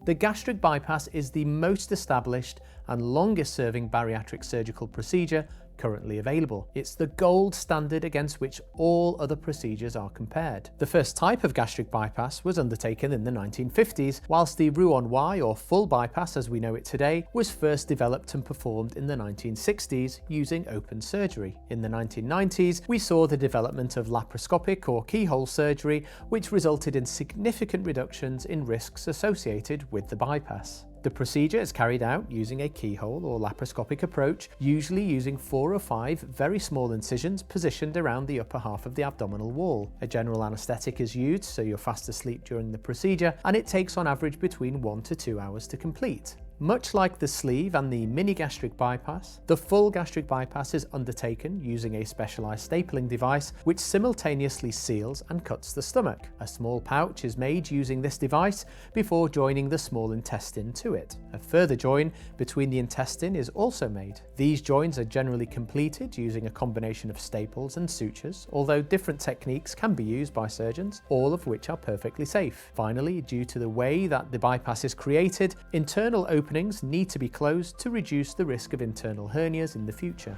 The gastric bypass is the most established and longest serving bariatric surgical procedure currently available. It's the gold standard against which all other procedures are compared. The first type of gastric bypass was undertaken in the 1950s, whilst the Roux-en-Y or full bypass as we know it today was first developed and performed in the 1960s using open surgery. In the 1990s, we saw the development of laparoscopic or keyhole surgery, which resulted in significant reductions in risks associated with the bypass. The procedure is carried out using a keyhole or laparoscopic approach, usually using 4 or 5 very small incisions positioned around the upper half of the abdominal wall. A general anaesthetic is used so you're fast asleep during the procedure, and it takes on average between 1 to 2 hours to complete. Much like the sleeve and the mini gastric bypass, the full gastric bypass is undertaken using a specialised stapling device which simultaneously seals and cuts the stomach. A small pouch is made using this device before joining the small intestine to it. A further join between the intestine is also made. These joins are generally completed using a combination of staples and sutures, although different techniques can be used by surgeons, all of which are perfectly safe. Finally, due to the way that the bypass is created, internal openings need to be closed to reduce the risk of internal hernias in the future.